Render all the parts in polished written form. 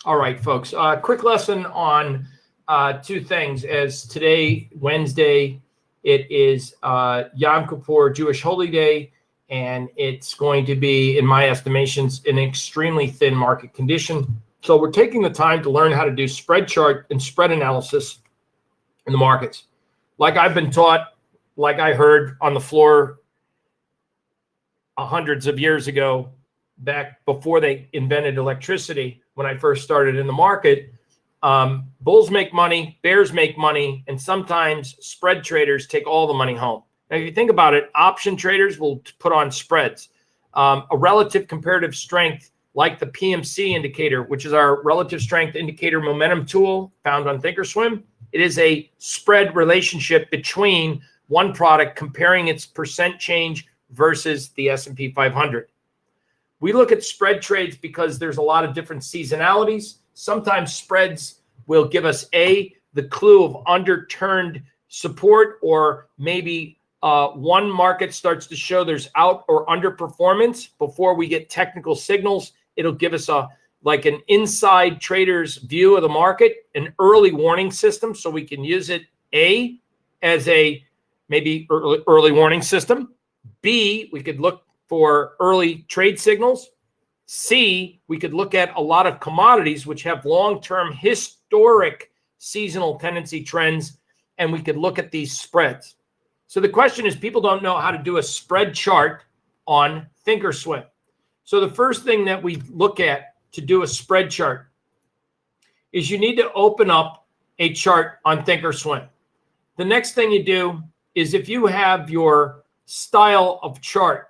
All right, folks. Quick lesson on two things. As today, Wednesday, it is Yom Kippur, Jewish Holy Day, and it's going to be, in my estimations, an extremely thin market condition. So we're taking the time to learn how to do spread chart and spread analysis in the markets. Like I've been taught, like I heard on the floor hundreds of years ago, back before they invented electricity, when I first started in the market, bulls make money, bears make money, and sometimes spread traders take all the money home. Now, if you think about it, option traders will put on spreads. A relative comparative strength like the PMC indicator, which is our relative strength indicator momentum tool found on Thinkorswim, it is a spread relationship between one product comparing its percent change versus the S&P 500. We look at spread trades because there's a lot of different seasonalities. Sometimes spreads will give us the clue of underturned support, or maybe one market starts to show there's out or underperformance before we get technical signals. It'll give us like an inside trader's view of the market, an early warning system, so we can use it as a maybe early warning system. B, we could look for early trade signals. C, we could look at a lot of commodities which have long-term historic seasonal tendency trends, and we could look at these spreads. So the question is, people don't know how to do a spread chart on Thinkorswim. So the first thing that we look at to do a spread chart is you need to open up a chart on Thinkorswim. The next thing you do is, if you have your style of chart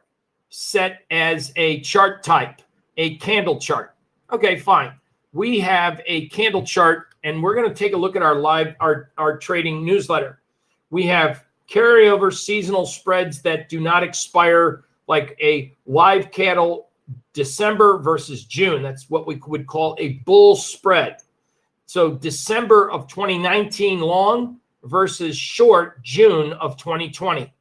set as a chart type, a candle chart. Okay, fine. We have a candle chart, and we're going to take a look at our trading newsletter. We have carryover seasonal spreads that do not expire, like a live cattle December versus June. That's what we would call a bull spread. So December of 2019 long versus short June of 2020.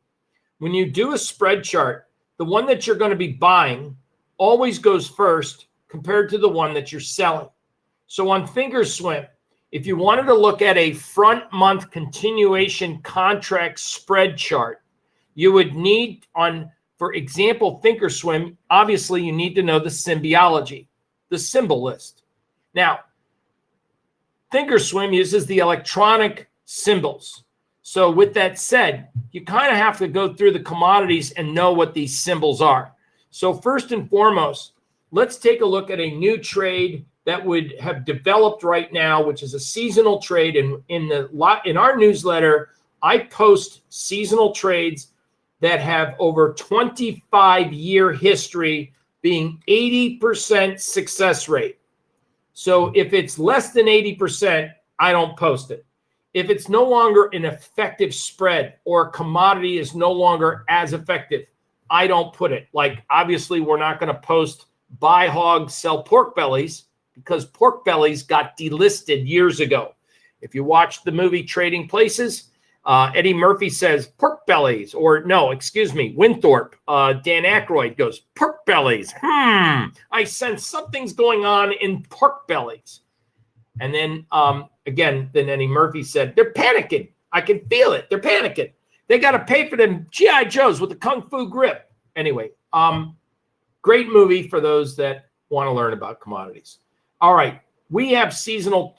When you do a spread chart, the one that you're going to be buying always goes first compared to the one that you're selling. So on Thinkorswim, if you wanted to look at a front month continuation contract spread chart, you would need, for example, Thinkorswim, obviously you need to know the symbiology, the symbol list. Now, Thinkorswim uses the electronic symbols. So with that said, you kind of have to go through the commodities and know what these symbols are. So first and foremost, let's take a look at a new trade that would have developed right now, which is a seasonal trade. And in our newsletter, I post seasonal trades that have over 25-year history, being 80% success rate. So if it's less than 80%, I don't post it. If it's no longer an effective spread, or a commodity is no longer as effective, I don't put it. Like, obviously, we're not going to post buy hogs, sell pork bellies, because pork bellies got delisted years ago. If you watch the movie Trading Places, Eddie Murphy says pork bellies, or no, excuse me, Winthorpe. Dan Aykroyd goes, pork bellies. I sense something's going on in pork bellies. And then then Eddie Murphy said, they're panicking. I can feel it. They're panicking. They got to pay for them G.I. Joes with the Kung Fu grip. Anyway, great movie for those that want to learn about commodities. All right, we have seasonal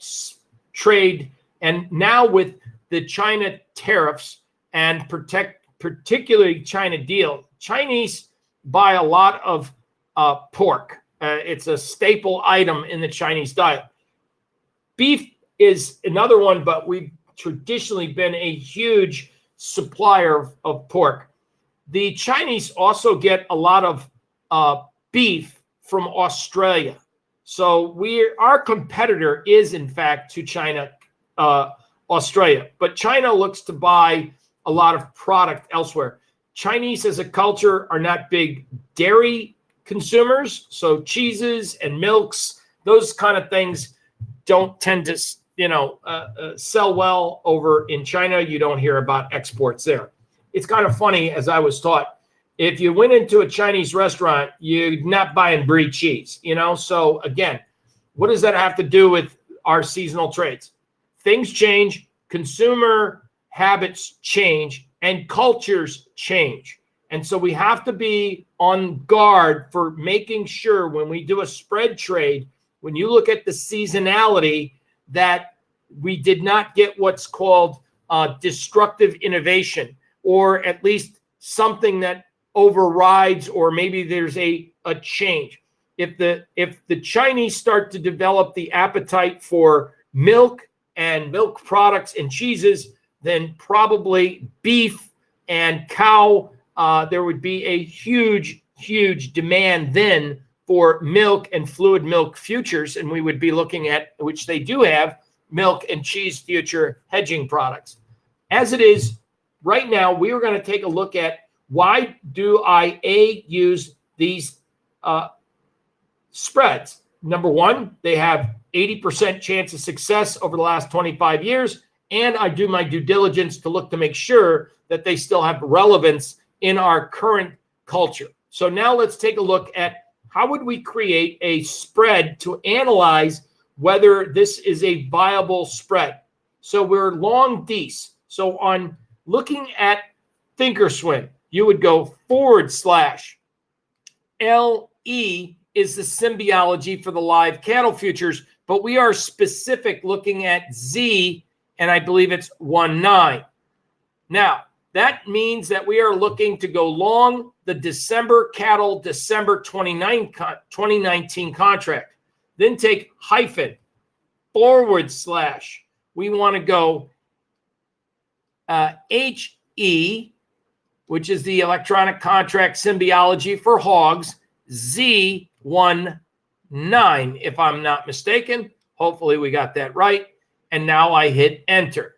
trade, and now with the China tariffs and particularly China deal, Chinese buy a lot of pork. It's a staple item in the Chinese diet. Beef is another one, but we've traditionally been a huge supplier of pork. The Chinese also get a lot of beef from Australia. So our competitor is, in fact, to China, Australia. But China looks to buy a lot of product elsewhere. Chinese as a culture are not big dairy consumers. So cheeses and milks, those kind of things don't tend to sell well over in China. You don't hear about exports there. It's kind of funny, as I was taught, if you went into a Chinese restaurant, you're not buying brie cheese, So again, What does that have to do with our seasonal trades? Things change, consumer habits change, and cultures change. And so we have to be on guard for making sure when we do a spread trade, when you look at the seasonality, that we did not get what's called destructive innovation, or at least something that overrides, or maybe there's a change. If the Chinese start to develop the appetite for milk and milk products and cheeses, then probably beef and cow, there would be a huge demand then for milk and fluid milk futures, and we would be looking at, which they do have, milk and cheese future hedging products. As it is right now, we are going to take a look at why do I use these spreads. Number one, they have 80% chance of success over the last 25 years, and I do my due diligence to look to make sure that they still have relevance in our current culture. So now let's take a look at how would we create a spread to analyze whether this is a viable spread. So we're long D's. So on looking at Thinkorswim, you would go / LE is the symbology for the live cattle futures, but we are specific looking at Z, and I believe it's 19. Now, that means that we are looking to go long the December cattle December 2019 contract. Then take hyphen / we want to go HE, which is the electronic contract symbology for hogs, Z19, if I'm not mistaken. Hopefully we got that right. And now I hit enter.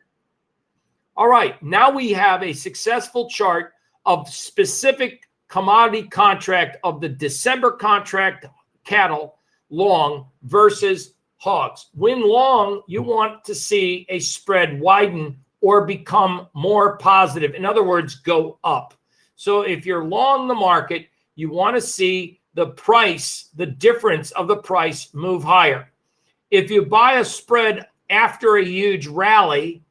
All right, now we have a successful chart of specific commodity contract of the December contract cattle long versus hogs. When long, you want to see a spread widen or become more positive. In other words, go up. So if you're long the market, you want to see the price, the difference of the price move higher. If you buy a spread after a huge rally,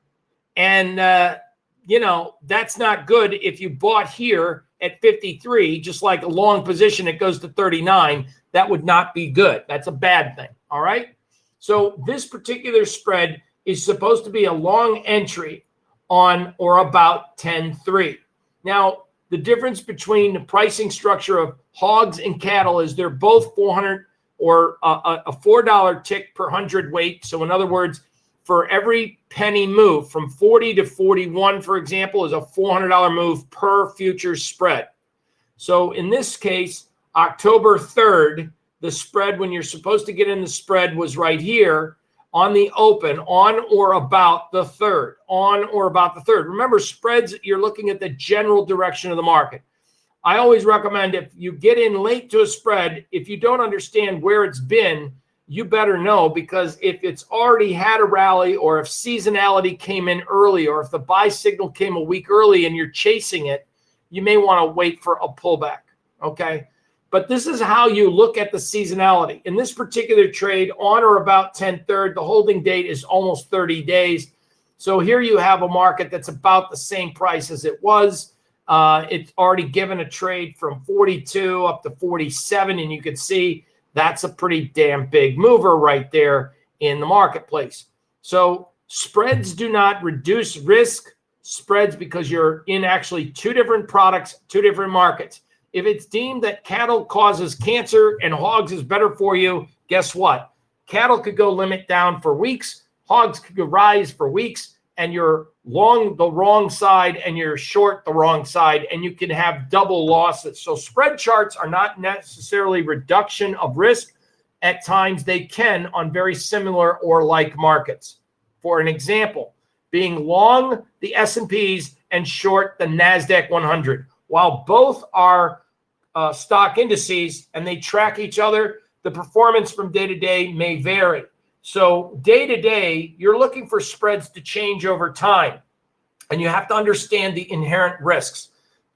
and that's not good. If you bought here at 53, just like a long position, it goes to 39, that would not be good. That's a bad thing. All right. So this particular spread is supposed to be a long entry on or about 10.3. Now, the difference between the pricing structure of hogs and cattle is they're both 400 or a $4 tick per hundredweight. So in other words, for every penny move from 40 to 41, for example, is a $400 move per futures spread. So in this case, October 3rd, the spread when you're supposed to get in the spread was right here on the open, on or about the 3rd, on or about the 3rd. Remember, spreads, you're looking at the general direction of the market. I always recommend if you get in late to a spread, if you don't understand where it's been, you better know, because if it's already had a rally, or if seasonality came in early, or if the buy signal came a week early and you're chasing it, you may want to wait for a pullback, okay? But this is how you look at the seasonality. In this particular trade, on or about 10/3, the holding date is almost 30 days. So here you have a market that's about the same price as it was. It's already given a trade from 42 up to 47, and you can see that's a pretty damn big mover right there in the marketplace. So spreads do not reduce risk. Spreads, because you're in actually two different products, two different markets. If it's deemed that cattle causes cancer and hogs is better for you, guess what? Cattle could go limit down for weeks. Hogs could go rise for weeks, and you're long the wrong side and you're short the wrong side, and you can have double losses. So spread charts are not necessarily reduction of risk. At times they can on very similar or like markets. For an example, being long the S&Ps and short the NASDAQ 100. While both are stock indices and they track each other, the performance from day to day may vary. So day to day, you're looking for spreads to change over time, and you have to understand the inherent risks.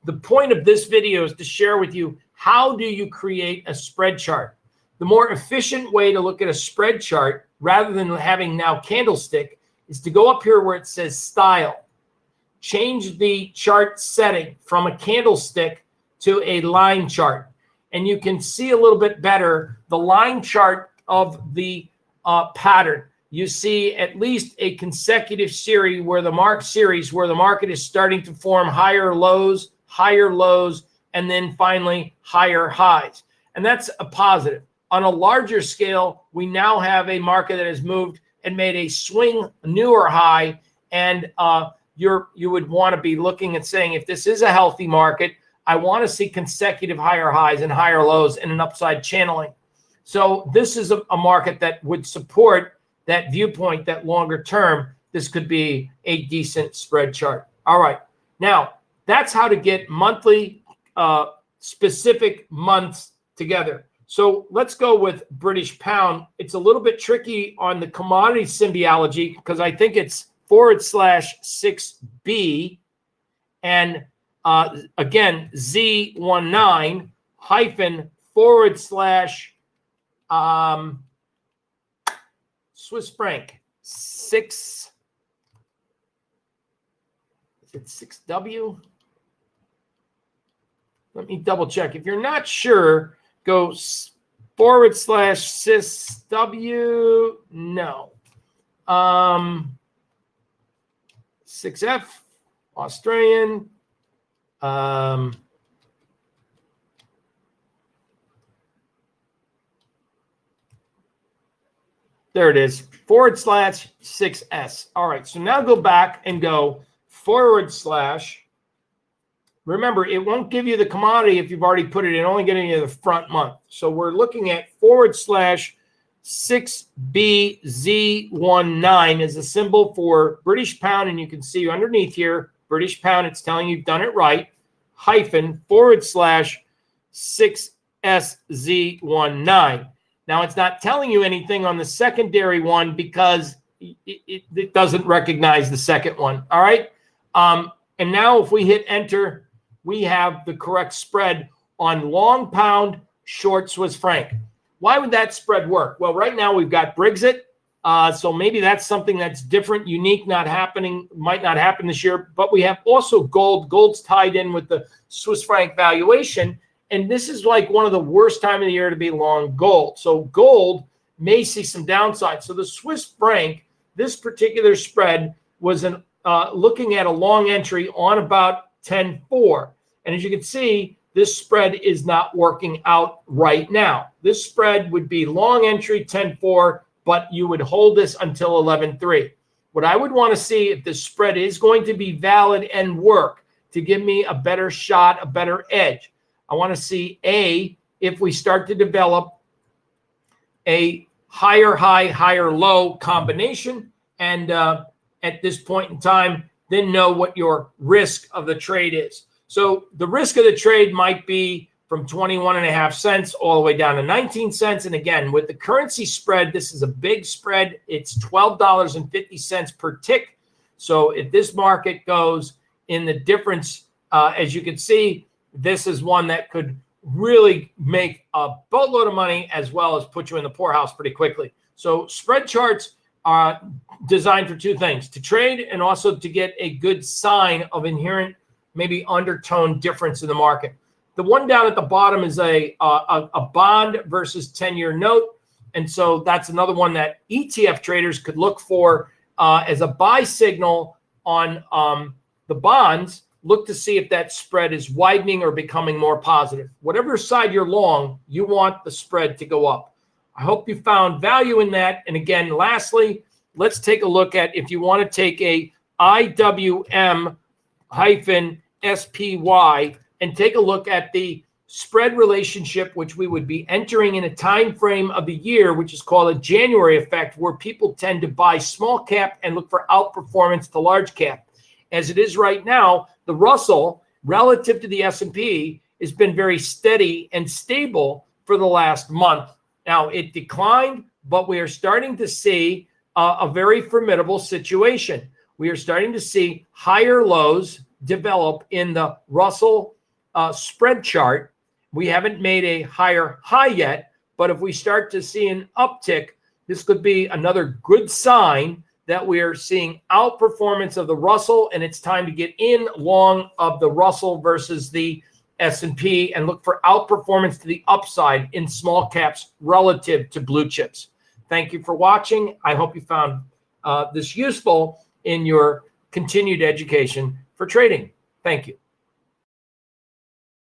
The point of this video is to share with you, how do you create a spread chart? The more efficient way to look at a spread chart, rather than having now candlestick, is to go up here where it says style. Change the chart setting from a candlestick to a line chart. And you can see a little bit better the line chart of the pattern. You see at least a consecutive series where the market is starting to form higher lows, and then finally higher highs. And that's a positive. On a larger scale, we now have a market that has moved and made a swing newer high. And you would want to be looking and saying, if this is a healthy market, I want to see consecutive higher highs and higher lows and an upside channeling. So this is a market that would support that viewpoint, that longer term, this could be a decent spread chart. All right. Now, that's how to get monthly specific months together. So let's go with British pound. It's a little bit tricky on the commodity symbiology because I think it's /6B and again, Z19 / Swiss franc 6. Is it 6W? Let me double check. If you're not sure, go /SysW. No. 6F, Australian. There it is, /6S. All right, so now go back and go /. Remember, it won't give you the commodity if you've already put it in, only getting you the front month. So we're looking at /6BZ19 is a symbol for British pound, and you can see underneath here, British pound, it's telling you you've done it right, /6SZ19. Now, it's not telling you anything on the secondary one because it doesn't recognize the second one, all right? And now if we hit enter, we have the correct spread on long pound, short Swiss franc. Why would that spread work? Well, right now we've got Brexit, so maybe that's something that's different, unique, not happening, might not happen this year, but we have also gold. Gold's tied in with the Swiss franc valuation. And this is like one of the worst time of the year to be long gold. So gold may see some downside. So the Swiss franc, this particular spread was looking at a long entry on about 10.4. And as you can see, this spread is not working out right now. This spread would be long entry 10.4, but you would hold this until 11.3. What I would want to see if this spread is going to be valid and work to give me a better shot, a better edge. I want to see if we start to develop a higher high, higher low combination. And at this point in time, then know what your risk of the trade is. So the risk of the trade might be from 21.5 cents all the way down to 19 cents. And again, with the currency spread, this is a big spread. It's $12.50 per tick. So if this market goes in the difference, as you can see, this is one that could really make a boatload of money as well as put you in the poorhouse pretty quickly. So spread charts are designed for two things, to trade and also to get a good sign of inherent, maybe undertone difference in the market. The one down at the bottom is a bond versus 10-year note. And so that's another one that ETF traders could look for as a buy signal on the bonds. Look to see if that spread is widening or becoming more positive. Whatever side you're long, you want the spread to go up. I hope you found value in that. And again, lastly, let's take a look at if you want to take a IWM-SPY and take a look at the spread relationship, which we would be entering in a time frame of the year, which is called a January effect, where people tend to buy small cap and look for outperformance to large cap. As it is right now, the Russell relative to the S&P has been very steady and stable for the last month. Now, it declined, but we are starting to see a very formidable situation. We are starting to see higher lows develop in the Russell spread chart. We haven't made a higher high yet, But if we start to see an uptick, this could be another good sign that we are seeing outperformance of the Russell, and it's time to get in long of the Russell versus the S&P and look for outperformance to the upside in small caps relative to blue chips. Thank you for watching. I hope you found this useful in your continued education for trading. Thank you.